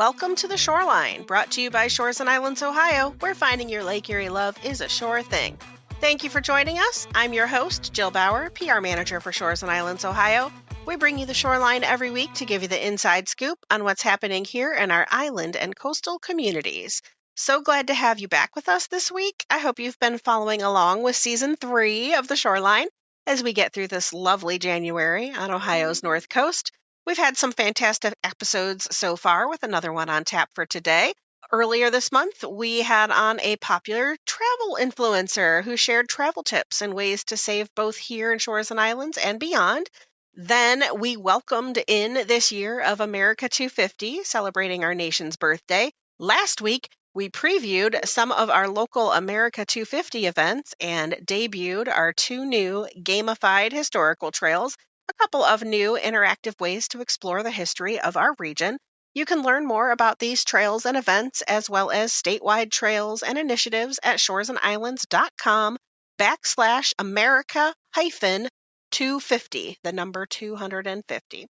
Welcome to The Shoreline, brought to you by Shores and Islands, Ohio, where finding your Lake Erie love is a sure thing. Thank you for joining us. I'm your host, Jill Bauer, PR Manager for Shores and Islands, Ohio. We bring you The Shoreline every week to give you the inside scoop on what's happening here in our island and coastal communities. So glad to have you back with us this week. I hope you've been following along with Season 3 of The Shoreline as we get through this lovely January on Ohio's North Coast. We've had some fantastic episodes so far, with another one on tap for today. Earlier this month, we had on a popular travel influencer who shared travel tips and ways to save both here in Shores and Islands and beyond. Then we welcomed in this year of America 250, celebrating our nation's birthday. Last week, we previewed some of our local America 250 events and debuted our 2 new gamified historical trails, a couple of new interactive ways to explore the history of our region. You can learn more about these trails and events, as well as statewide trails and initiatives at shoresandislands.com/America-250, the number 250.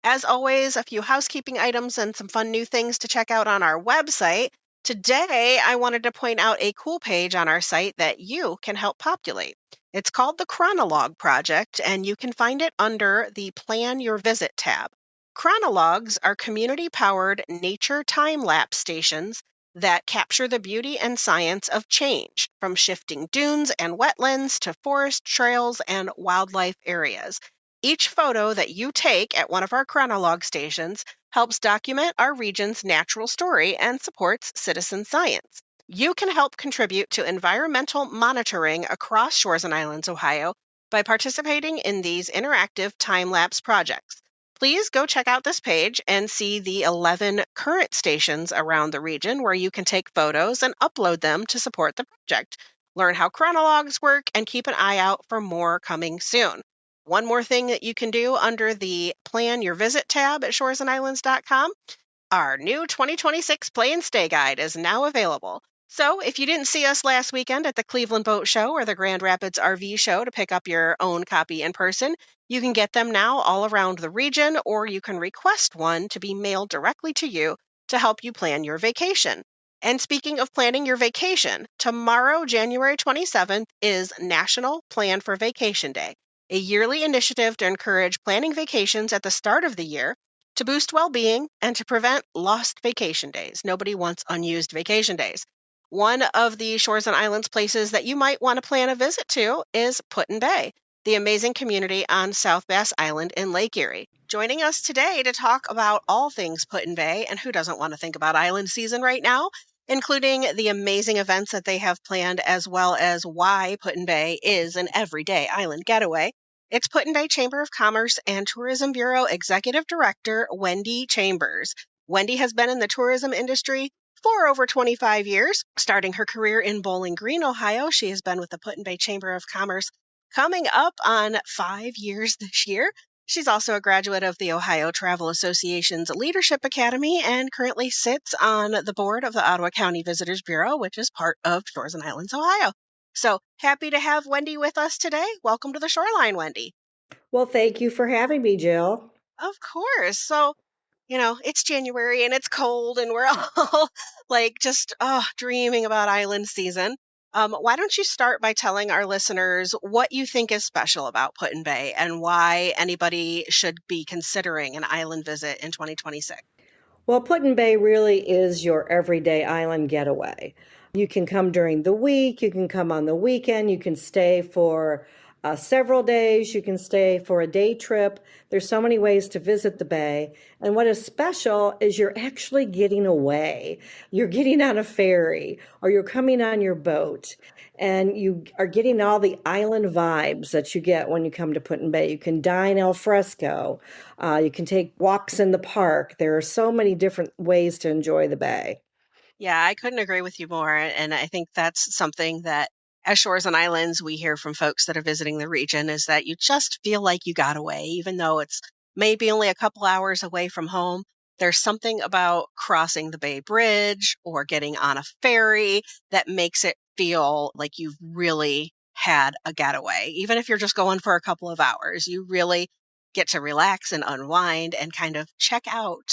As always, a few housekeeping items and some fun new things to check out on our website. Today, I wanted to point out a cool page on our site that you can help populate. It's called the Chronologue Project, and you can find it under the Plan Your Visit tab. Chronologues are community-powered nature time-lapse stations that capture the beauty and science of change, from shifting dunes and wetlands to forest trails and wildlife areas. Each photo that you take at one of our chronologue stations helps document our region's natural story and supports citizen science. You can help contribute to environmental monitoring across Shores and Islands, Ohio, by participating in these interactive time-lapse projects. Please go check out this page and see the 11 current stations around the region where you can take photos and upload them to support the project. Learn how chronologues work and keep an eye out for more coming soon. One more thing that you can do under the Plan Your Visit tab at shoresandislands.com, our new 2026 Play and Stay Guide is now available. So if you didn't see us last weekend at the Cleveland Boat Show or the Grand Rapids RV Show to pick up your own copy in person, you can get them now all around the region, or you can request one to be mailed directly to you to help you plan your vacation. And speaking of planning your vacation, tomorrow, January 27th, is National Plan for Vacation Day, a yearly initiative to encourage planning vacations at the start of the year to boost well-being and to prevent lost vacation days. Nobody wants unused vacation days. One of the Shores and Islands places that you might want to plan a visit to is Put-in-Bay, the amazing community on South Bass Island in Lake Erie. Joining us today to talk about all things Put-in-Bay, and who doesn't want to think about island season right now, including the amazing events that they have planned, as well as why Put-in-Bay is an everyday island getaway. It's Put-in-Bay Chamber of Commerce and Tourism Bureau Executive Director Wendy Chambers. Wendy has been in the tourism industry for over 25 years. Starting her career in Bowling Green, Ohio, she has been with the Put-in-Bay Chamber of Commerce coming up on 5 years this year. She's also a graduate of the Ohio Travel Association's Leadership Academy and currently sits on the board of the Ottawa County Visitors Bureau, which is part of Shores and Islands, Ohio. So happy to have Wendy with us today. Welcome to the Shoreline, Wendy. Well, thank you for having me, Jill. Of course. So, it's January and it's cold and we're all just dreaming about island season. Why don't you start by telling our listeners what you think is special about Put-in-Bay and why anybody should be considering an island visit in 2026? Well, Put-in-Bay really is your everyday island getaway. You can come during the week, you can come on the weekend, you can stay for several days, you can stay for a day trip. There's so many ways to visit the bay. And what is special is you're actually getting away. You're getting on a ferry or you're coming on your boat and you are getting all the island vibes that you get when you come to Put-in-Bay. You can dine al fresco. You can take walks in the park. There are so many different ways to enjoy the bay. Yeah, I couldn't agree with you more. And I think that's something that as Shores and Islands, we hear from folks that are visiting the region is that you just feel like you got away, even though it's maybe only a couple hours away from home. There's something about crossing the Bay Bridge or getting on a ferry that makes it feel like you've really had a getaway. Even if you're just going for a couple of hours, you really get to relax and unwind and kind of check out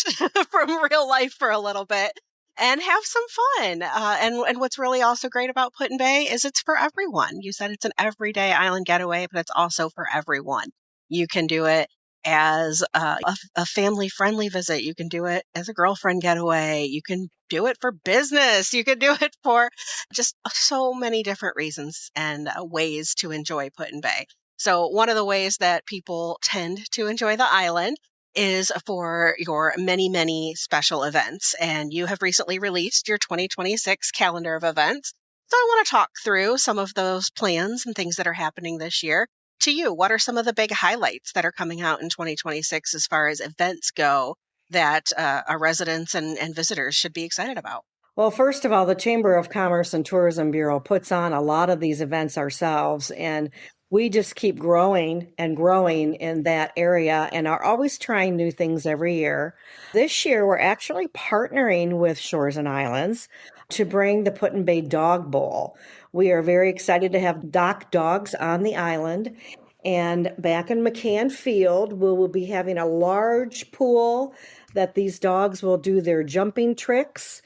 from real life for a little bit and have some fun. And what's really also great about Put in Bay is it's for everyone. You said it's an everyday island getaway, but it's also for everyone. You can do it as a family friendly visit. You can do it as a girlfriend getaway. You can do it for business. You can do it for just so many different reasons and ways to enjoy Put in Bay. So, one of the ways that people tend to enjoy the island is for your many, many special events. And you have recently released your 2026 calendar of events. So, I want to talk through some of those plans and things that are happening this year. To you, what are some of the big highlights that are coming out in 2026 as far as events go that our residents and visitors should be excited about? Well, first of all, the Chamber of Commerce and Tourism Bureau puts on a lot of these events ourselves, and we just keep growing and growing in that area and are always trying new things every year. This year, we're actually partnering with Shores and Islands to bring the Put in Bay Dog Bowl. We are very excited to have dock dogs on the island. And back in McCann Field, we will be having a large pool that these dogs will do their jumping tricks.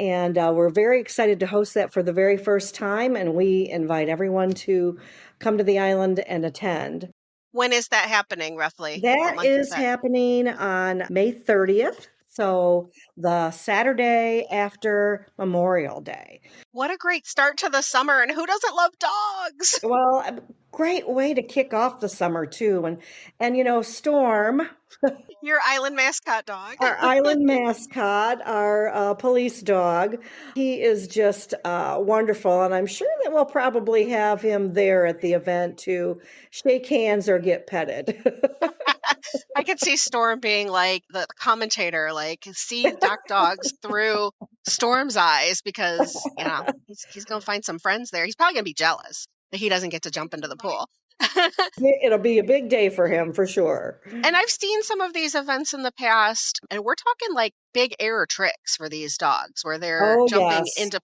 And we're very excited to host that for the very first time. And we invite everyone to come to the island and attend. When is that happening roughly? What That month is is that? happening on May 30th. So the Saturday after Memorial Day. What a great start to the summer, and who doesn't love dogs? Well, a great way to kick off the summer too. And you know, Storm, Your island mascot dog. our island mascot, our police dog, he is just wonderful. And I'm sure that we'll probably have him there at the event to shake hands or get petted. I could see Storm being like the commentator, like see Doc Dogs through Storm's eyes because, he's going to find some friends there. He's probably going to be jealous that he doesn't get to jump into the pool. It'll be a big day for him for sure. And I've seen some of these events in the past, and we're talking like big air tricks for these dogs where they're Oh, jumping yes. into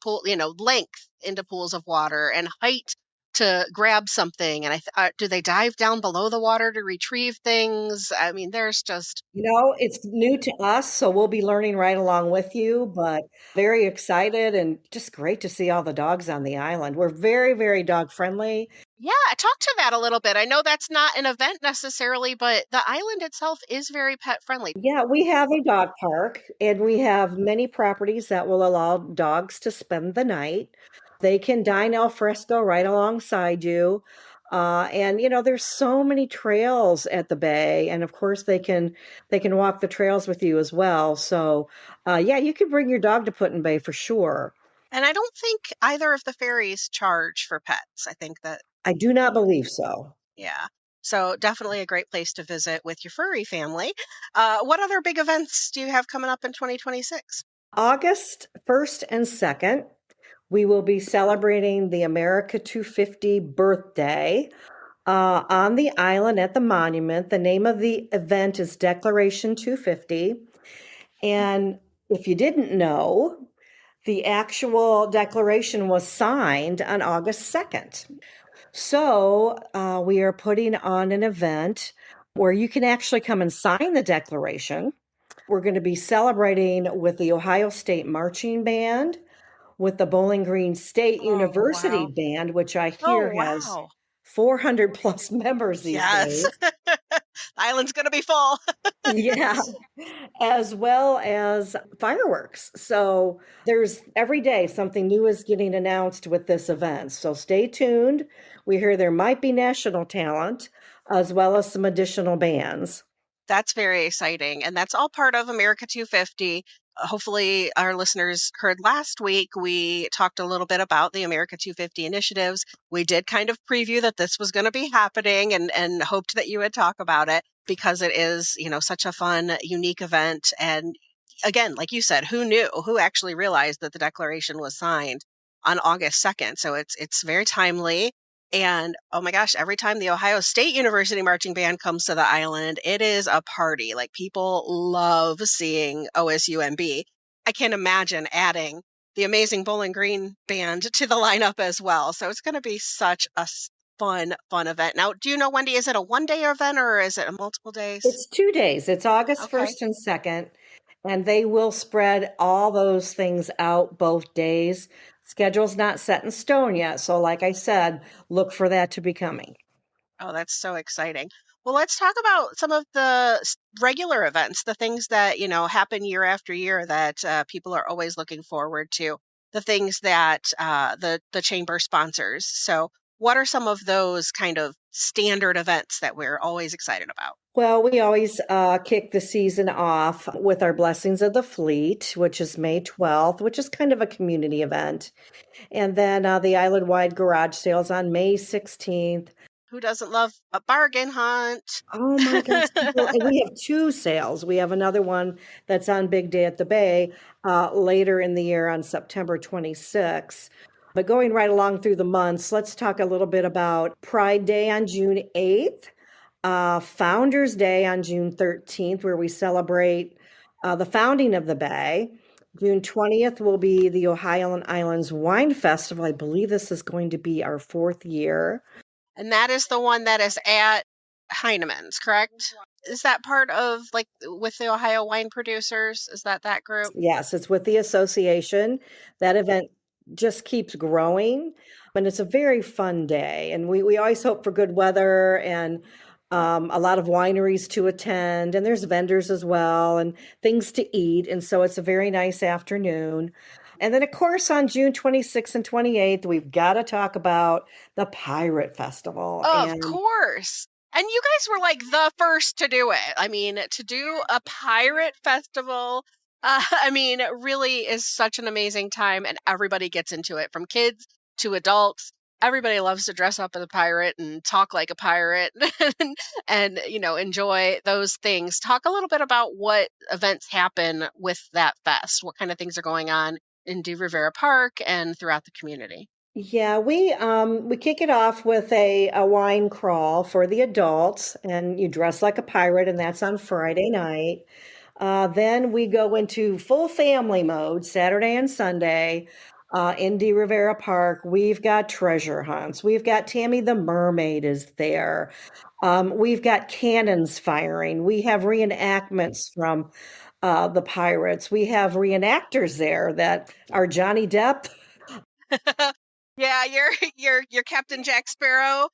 length into pools of water and height to grab something. And do they dive down below the water to retrieve things? I mean, there's just It's new to us, so we'll be learning right along with you, but very excited and just great to see all the dogs on the island. We're very, very dog friendly. Yeah, talk to that a little bit. I know that's not an event necessarily, but the island itself is very pet friendly. Yeah, we have a dog park and we have many properties that will allow dogs to spend the night. They can dine al fresco right alongside you. There's so many trails at the bay, and of course they can walk the trails with you as well. So, yeah, you could bring your dog to Put in Bay for sure. And I don't think either of the ferries charge for pets. I think that, I do not believe so. yeah. So definitely a great place to visit with your furry family. What other big events do you have coming up in 2026? August 1st and 2nd, we will be celebrating the America 250 birthday on the island at the monument. The name of the event is Declaration 250. And if you didn't know, the actual declaration was signed on August 2nd. So we are putting on an event where you can actually come and sign the declaration. We're going to be celebrating with the Ohio State Marching Band, with the Bowling Green State Oh, University wow. Band, which I Oh, hear has wow. 400 plus members these Yes. days. The island's going to be full. Yeah, as well as fireworks. So there's every day something new is getting announced with this event. So stay tuned. We hear there might be national talent as well as some additional bands. That's very exciting. And that's all part of America 250. Hopefully, our listeners heard last week, we talked a little bit about the America 250 initiatives. We did kind of preview that this was going to be happening and hoped that you would talk about it because it is, such a fun, unique event. And again, like you said, who knew? Who actually realized that the declaration was signed on August 2nd? So it's very timely. And oh my gosh, every time the Ohio State University Marching Band comes to the island, it is a party. Like people love seeing OSUMB. I can't imagine adding the amazing Bowling Green Band to the lineup as well. So it's going to be such a fun event. Now, do you know, Wendy, is it a one-day event or is it a multiple days? It's 2 days. It's August Okay. 1st and 2nd, and they will spread all those things out both days. Schedule's not set in stone yet. So, like I said, look for that to be coming. Oh, that's so exciting. Well, let's talk about some of the regular events, the things that, happen year after year that people are always looking forward to, the things that the chamber sponsors. So, what are some of those kind of standard events that we're always excited about? Well, we always kick the season off with our Blessings of the Fleet, which is May 12th, which is kind of a community event. And then the island wide garage sales on May 16th. Who doesn't love a bargain hunt? Oh my gosh. Well, and we have two sales. We have another one that's on Big Day at the Bay later in the year on September 26th. But going right along through the months, let's talk a little bit about Pride Day on June 8th, Founders Day on June 13th, where we celebrate the founding of the Bay. June 20th will be the Ohio Islands Wine Festival. I believe this is going to be our fourth year. And that is the one that is at Heinemann's, correct? Is that part of, like, with the Ohio wine producers? Is that group? Yes, it's with the association. That event just keeps growing, and it's a very fun day. And we always hope for good weather and a lot of wineries to attend, and there's vendors as well and things to eat. And so it's a very nice afternoon. And then, of course, on June 26th and 28th, we've got to talk about the Pirate Festival. Of And course. And you guys were like the first to do it. I mean, to do a pirate festival, I mean, really is such an amazing time, and everybody gets into it from kids to adults. Everybody loves to dress up as a pirate and talk like a pirate and, enjoy those things. Talk a little bit about what events happen with that fest. What kind of things are going on in De Rivera Park and throughout the community? yeah, we kick it off with a wine crawl for the adults, and you dress like a pirate, and that's on Friday night. Then we go into full family mode Saturday and Sunday in De Rivera Park. We've got treasure hunts. We've got Tammy the Mermaid is there. We've got cannons firing. We have reenactments from the pirates. We have reenactors there that are Johnny Depp. Yeah, you're Captain Jack Sparrow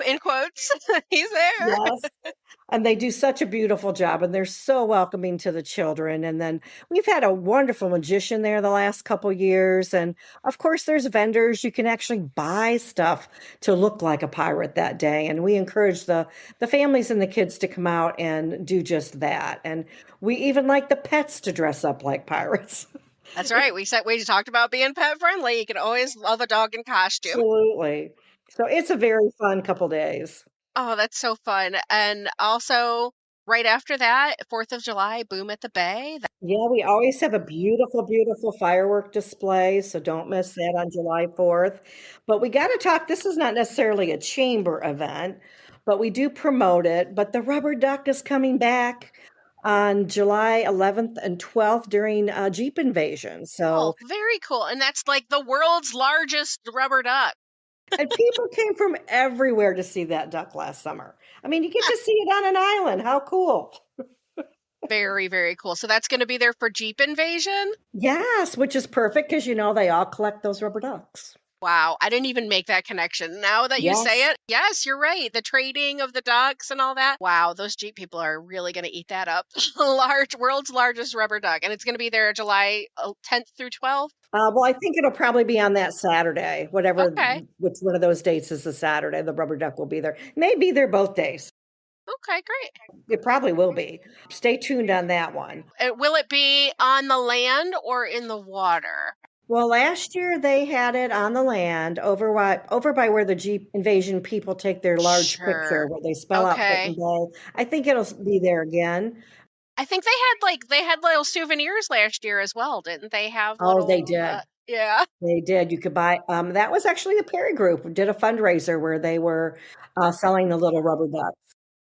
in quotes. He's there. Yes. And they do such a beautiful job, and they're so welcoming to the children. And then we've had a wonderful magician there the last couple years. And of course, there's vendors. You can actually buy stuff to look like a pirate that day. And we encourage the families and the kids to come out and do just that. And we even like the pets to dress up like pirates. That's right. We talked about being pet friendly. You can always love a dog in costume. Absolutely. So it's a very fun couple days. Oh, that's so fun. And also right after that, 4th of July, Boom at the Bay. Yeah, we always have a beautiful, beautiful firework display, so don't miss that on July 4th. But we got to talk, this is not necessarily a chamber event, but we do promote it. But the rubber duck is coming back on July 11th and 12th during Jeep Invasion. Oh, So, very cool. And that's like the world's largest rubber duck. and people came from everywhere to see that duck last summer. I mean, you get to see it on an island. How cool. Very, very cool. So that's going to be there for Jeep Invasion. Yes, which is perfect because they all collect those rubber ducks. Wow, I didn't even make that connection. Now that you say Yes. it, yes, you're right. The trading of the ducks and all that. Wow, those Jeep people are really going to eat that up. World's largest rubber duck. And it's going to be there July 10th through 12th. Well, I think it'll probably be on that Saturday, Okay. which one of those dates is the Saturday. The rubber duck will be there. May be there both days. Okay, great. It probably will be. Stay tuned on that one. Will it be on the land or in the water? Well, last year they had it on the land over by where the Jeep Invasion people take their large picture Sure. where they spell out Peyton Okay. Bay. I think it'll be there again. I think they had little souvenirs last year as well, didn't they have Oh, they little did. yeah. They did. You could buy. That was actually the Perry Group did a fundraiser where they were selling the little rubber ducks.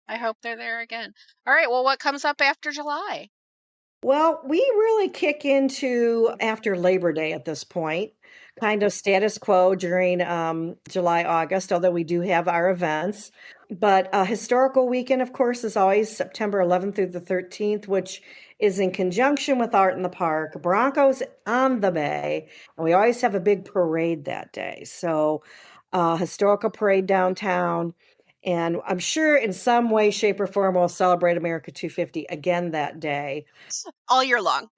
I hope they're there again. All right, well, what comes up after July? Well, we really kick into after Labor Day at this point kind of status quo during July, August, although we do have our events. But historical weekend, of course, is always September 11th through the 13th, which is in conjunction with Art in the Park. Broncos on the Bay, and we always have a big parade that day. So, historical parade downtown. And I'm sure in some way, shape, or form we'll celebrate America 250 again that day. All year long.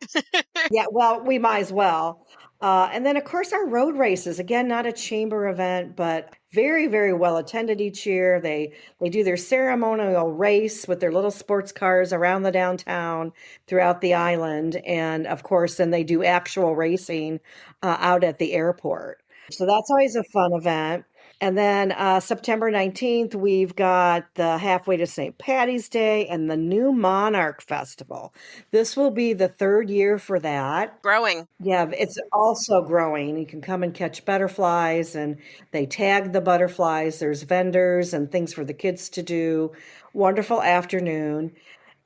Yeah, well, we might as well. And then, of course, our road races. Again, not a chamber event, but very, very well attended each year. They do their ceremonial race with their little sports cars around the downtown throughout the island, and of course, then they do actual racing out at the airport. So that's always a fun event. And then September 19th, we've got the Halfway to St. Patty's Day and the New Monarch Festival. This will be the third year for that. Growing. Yeah, it's also growing. You can come and catch butterflies, and they tag the butterflies. There's vendors and things for the kids to do. Wonderful afternoon.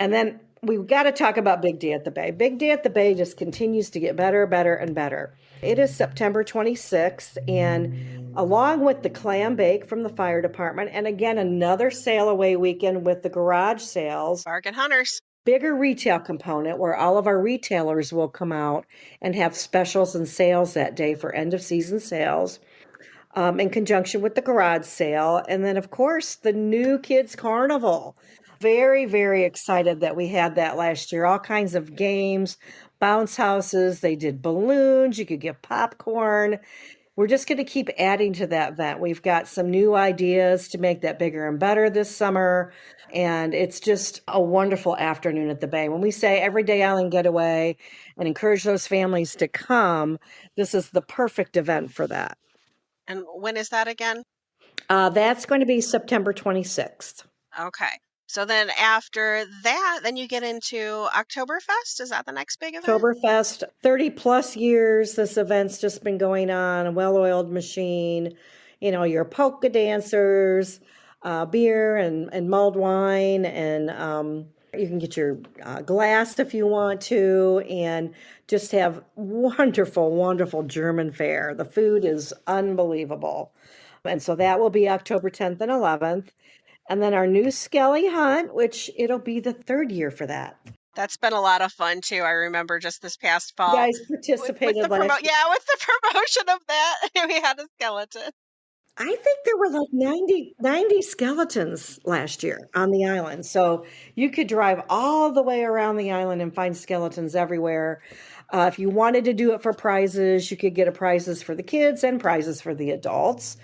And then we've got to talk about Big Day at the Bay. Big Day at the Bay just continues to get better, better, and better. It is September 26th, and along with the clam bake from the fire department, and again, another sail away weekend with the garage sales, Bargain hunters. bigger retail component where all of our retailers will come out and have specials and sales that day for end of season sales. In conjunction with the garage sale. And then, of course, the new Kids Carnival. Very, very excited that we had that last year. All kinds of games, bounce houses. They did balloons. You could get popcorn. We're just going to keep adding to that event. We've got some new ideas to make that bigger and better this summer. And it's just a wonderful afternoon at the Bay. When we say Everyday Island Getaway and encourage those families to come, this is the perfect event for that. And when is that again? That's going to be September 26th. Okay. So then after that, then you get into Oktoberfest. Is that the next big event? Oktoberfest, 30 plus years. This event's just been going on, a well oiled machine. You know, your polka dancers, beer and mulled wine, and you can get your glass if you want to, and just have wonderful, wonderful German fare. The food is unbelievable. And so that will be October 10th and 11th. And then our new Skelly Hunt, which it'll be the third year for that. That's been a lot of fun too. I remember just this past fall. You guys participated last year. Yeah, with the promotion of that, we had a skeleton. I think there were like 90 skeletons last year on the island. So you could drive all the way around the island and find skeletons everywhere. If you wanted to do it for prizes, you could get prizes for the kids and prizes for the adults.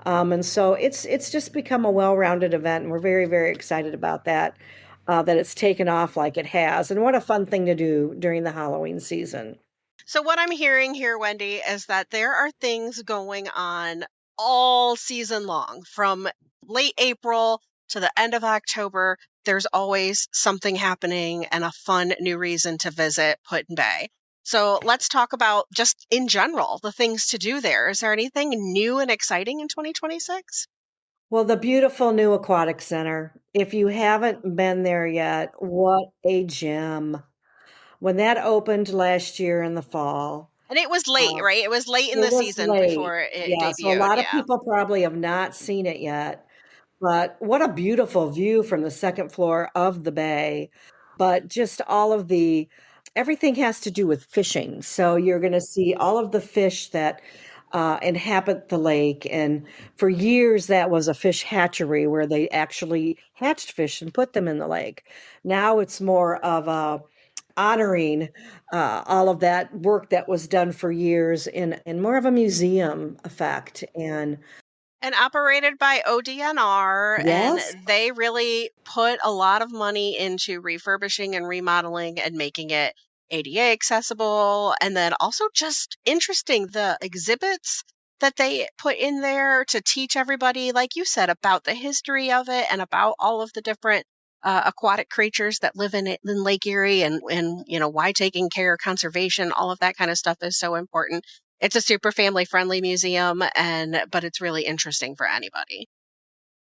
And so it's just become a well-rounded event, and we're very, very excited about that, that it's taken off like it has. And what a fun thing to do during the Halloween season. So what I'm hearing here, Wendy, is that there are things going on all season long, from late April to the end of October. There's always something happening and a fun new reason to visit Put-in-Bay. So let's talk about just in general, the things to do there. Is there anything new and exciting in 2026? Well, the beautiful new aquatic center. If you haven't been there yet, what a gem. When that opened last year in the fall. And it was late, right? It was late in the season before it debuted. So a lot of people probably have not seen it yet. But what a beautiful view from the second floor of the bay. But just everything has to do with fishing. So you're going to see all of the fish that inhabit the lake. And for years, that was a fish hatchery where they actually hatched fish and put them in the lake. Now it's more of honoring all of that work that was done for years in more of a museum effect. And operated by ODNR, Yes. and they really put a lot of money into refurbishing and remodeling and making it ADA accessible, and then also just interesting, the exhibits that they put in there to teach everybody, like you said, about the history of it and about all of the different aquatic creatures that live in it in Lake Erie, and why taking care, conservation, all of that kind of stuff is so important. It's a super family friendly museum, but it's really interesting for anybody.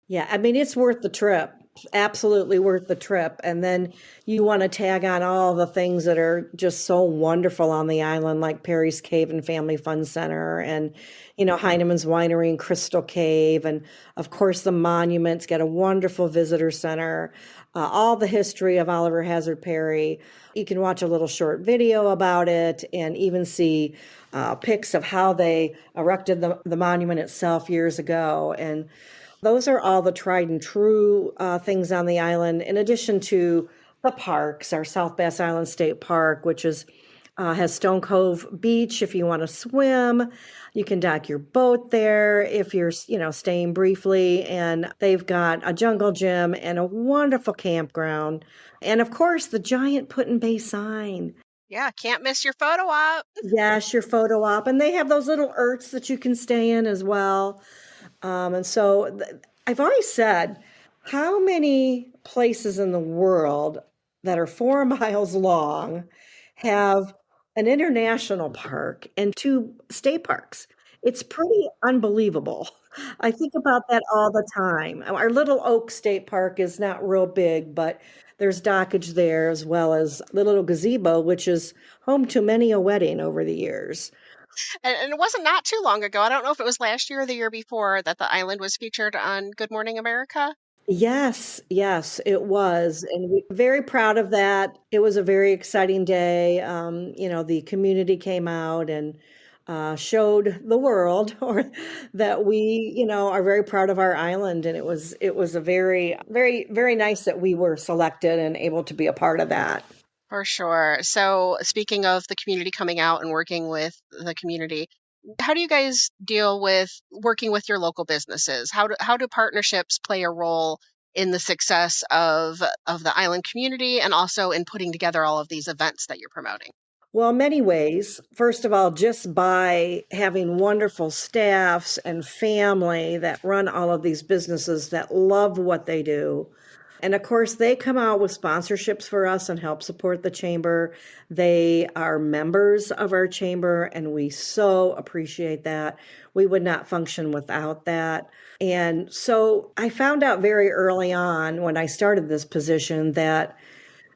Yeah, I mean, it's worth the trip. Absolutely worth the trip. And then you want to tag on all the things that are just so wonderful on the island, like Perry's Cave and Family Fun Center, and, Heineman's Winery and Crystal Cave. And of course, the monuments get a wonderful visitor center, all the history of Oliver Hazard Perry. You can watch a little short video about it and even see pics of how they erected the monument itself years ago. And those are all the tried and true things on the island, in addition to the parks, our South Bass Island State Park, which has Stone Cove Beach if you want to swim. You can dock your boat there if you're, staying briefly. And they've got a jungle gym and a wonderful campground. And of course, the giant Put-in-Bay sign. Yeah, can't miss your photo op. Yes, your photo op. And they have those little yurts that you can stay in as well. I've always said, how many places in the world that are 4 miles long have an international park and two state parks? It's pretty unbelievable. I think about that all the time. Our Little Oak State Park is not real big, but there's dockage there as well as the little gazebo, which is home to many a wedding over the years. And it wasn't not too long ago. I don't know if it was last year or the year before that the island was featured on Good Morning America. Yes, yes, it was. And we're very proud of that. It was a very exciting day. The community came out and showed the world or that we, are very proud of our island. And it was a very, very, very nice that we were selected and able to be a part of that. For sure. So, speaking of the community coming out and working with the community, how do you guys deal with working with your local businesses? How do partnerships play a role in the success of the island community and also in putting together all of these events that you're promoting? Well, many ways. First of all, just by having wonderful staffs and family that run all of these businesses that love what they do. And of course, they come out with sponsorships for us and help support the chamber. They are members of our chamber, and we so appreciate that. We would not function without that. And so I found out very early on when I started this position that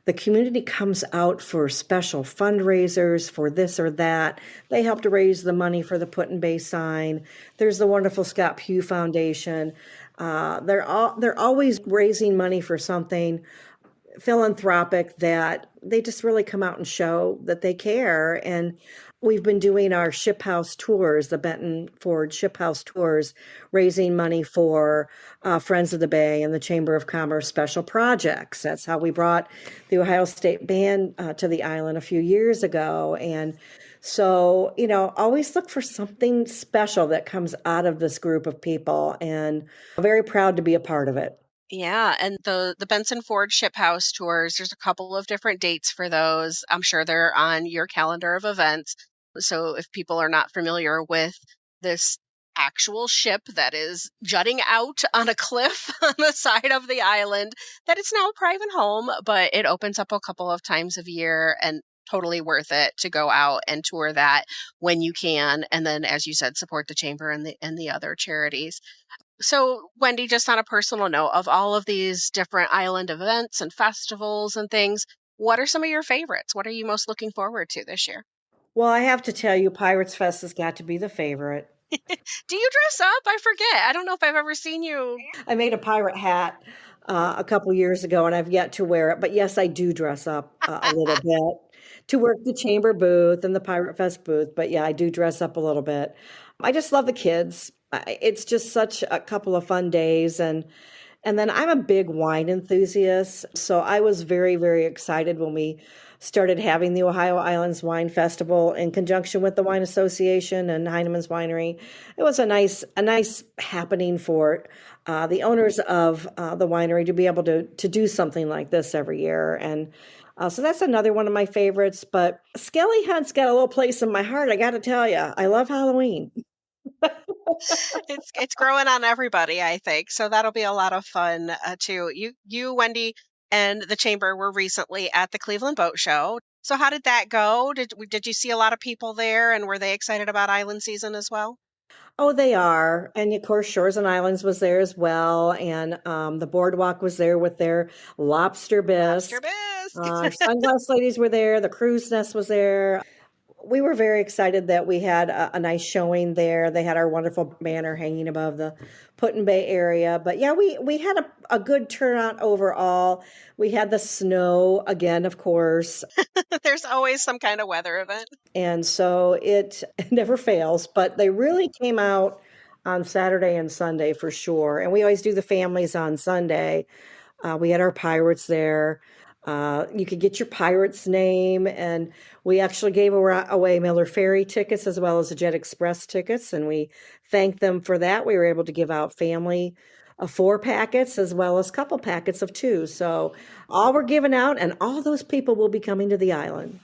the community comes out for special fundraisers for this or that. They help to raise the money for the Put-in-Bay sign. There's the wonderful Scott Pugh Foundation. They're always raising money for something philanthropic that they just really come out and show that they care. And we've been doing our ship house tours, the Benton Ford ship house tours, raising money for Friends of the Bay and the Chamber of Commerce special projects. That's how we brought the Ohio State Band to the island a few years ago. And so, always look for something special that comes out of this group of people, and I'm very proud to be a part of it. Yeah, and the Benson Ford Ship House tours, there's a couple of different dates for those. I'm sure they're on your calendar of events. So if people are not familiar with this actual ship that is jutting out on a cliff on the side of the island, that it's now a private home, but it opens up a couple of times a year and totally worth it to go out and tour that when you can. And then, as you said, support the chamber and the other charities. So, Wendy, just on a personal note, of all of these different island events and festivals and things, what are some of your favorites? What are you most looking forward to this year? Well, I have to tell you, Pirates Fest has got to be the favorite. Do you dress up? I forget. I don't know if I've ever seen you. I made a pirate hat a couple years ago, and I've yet to wear it. But yes, I do dress up a little bit to work the chamber booth and the Pirate Fest booth. But yeah, I do dress up a little bit. I just love the kids. It's just such a couple of fun days, and then I'm a big wine enthusiast, so I was very, very excited when we started having the Ohio Islands Wine Festival in conjunction with the Wine Association and Heineman's Winery. It was a nice happening for the owners of the winery to be able to do something like this every year. And so that's another one of my favorites. But Skelly Hunt's got a little place in my heart, I got to tell you. I love Halloween. It's growing on everybody, I think. So that'll be a lot of fun too. You, Wendy, and the chamber were recently at the Cleveland Boat Show. So how did that go? Did you see a lot of people there, and were they excited about island season as well? Oh, they are. And of course, Shores and Islands was there as well. And the boardwalk was there with their lobster Lobster bisque. bisque. Our sunglass ladies were there. The cruise nest was there. We were very excited that we had a nice showing there. They had our wonderful banner hanging above the Put-in-Bay area. But yeah, we had a good turnout overall. We had the snow again, of course. There's always some kind of weather event. And so it never fails, but they really came out on Saturday and Sunday for sure. And we always do the families on Sunday. We had our pirates there. You could get your pirate's name, and we actually gave away Miller Ferry tickets as well as the Jet Express tickets, and we thanked them for that. We were able to give out family 4 packets as well as couple packets of 2. So all were given out, and all those people will be coming to the island.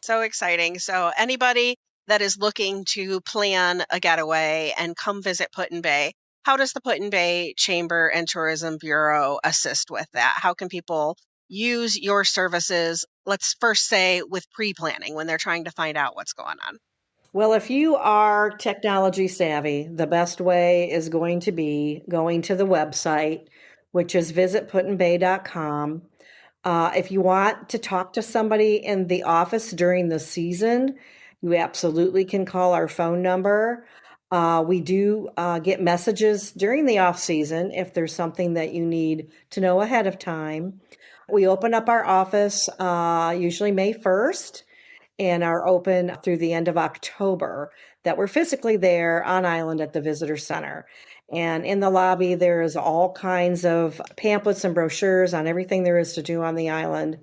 So exciting. So anybody that is looking to plan a getaway and come visit Put-in-Bay, how does the Put-in-Bay Chamber and Tourism Bureau assist with that? How can people use your services, let's first say with pre-planning when they're trying to find out what's going on? Well, if you are technology savvy, the best way is going to be going to the website, which is visitputtinbay.com. If you want to talk to somebody in the office during the season, you absolutely can call our phone number. We do get messages during the off season if there's something that you need to know ahead of time. We open up our office usually May 1st and are open through the end of October, that we're physically there on island at the visitor center. And in the lobby, there is all kinds of pamphlets and brochures on everything there is to do on the island,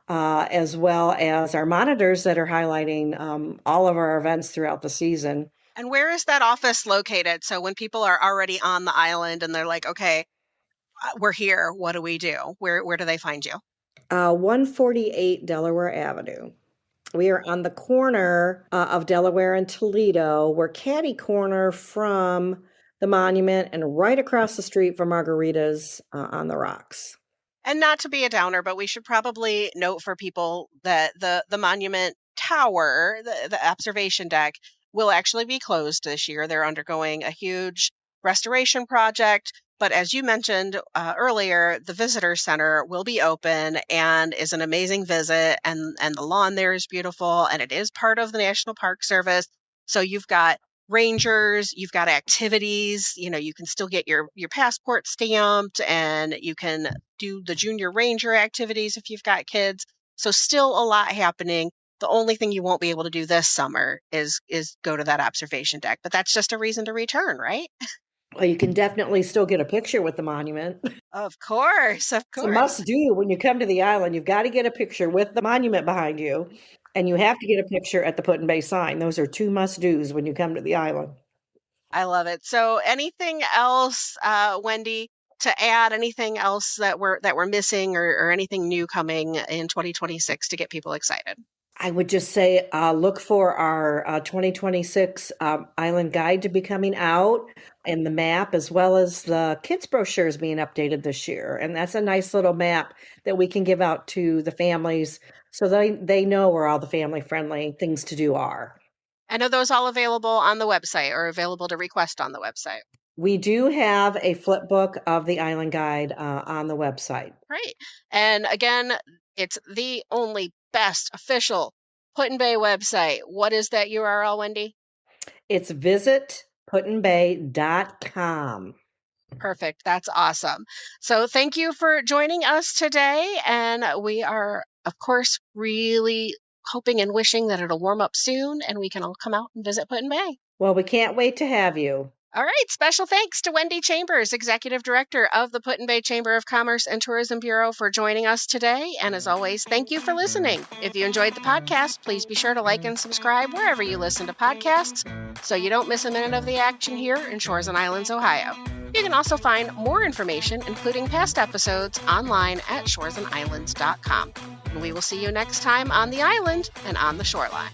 as well as our monitors that are highlighting all of our events throughout the season. And where is that office located? So when people are already on the island and they're like, okay, we're here, what do we do? Where do they find you? 148 Delaware Avenue. We are on the corner of Delaware and Toledo. We're catty corner from the monument and right across the street from Margarita's on the rocks. And not to be a downer, but we should probably note for people that the monument tower, the observation deck, will actually be closed this year. They're undergoing a huge restoration project. But as you mentioned earlier, the visitor center will be open and is an amazing visit. And the lawn there is beautiful, and it is part of the National Park Service. So you've got rangers, you've got activities, you can still get your passport stamped, and you can do the junior ranger activities if you've got kids. So still a lot happening. The only thing you won't be able to do this summer is go to that observation deck, but that's just a reason to return, right? Well, you can definitely still get a picture with the monument. Of course, of It's a course. must do when you come to the island. You've got to get a picture with the monument behind you, and you have to get a picture at the Put-in-Bay sign. Those are 2 must-dos when you come to the island. I love it. So anything else, Wendy, to add? Anything else that we're missing, or anything new coming in 2026 to get people excited? I would just say look for our 2026 island guide to be coming out, and the map, as well as the kids brochures being updated this year. And that's a nice little map that we can give out to the families so they know where all the family-friendly things to do are. And are those all available on the website, or available to request on the website? We do have a flip book of the island guide on the website. Great. And again, it's the only best official Put-in-Bay website. What is that URL, Wendy? It's visitputtinbay.com. Perfect. That's awesome. So thank you for joining us today. And we are, of course, really hoping and wishing that it'll warm up soon and we can all come out and visit Put-in-Bay. Well, we can't wait to have you. All right. Special thanks to Wendy Chambers, Executive Director of the Put-in-Bay Chamber of Commerce and Tourism Bureau, for joining us today. And as always, thank you for listening. If you enjoyed the podcast, please be sure to like and subscribe wherever you listen to podcasts so you don't miss a minute of the action here in Shores and Islands, Ohio. You can also find more information, including past episodes, online at shoresandislands.com. And we will see you next time on the island and on the shoreline.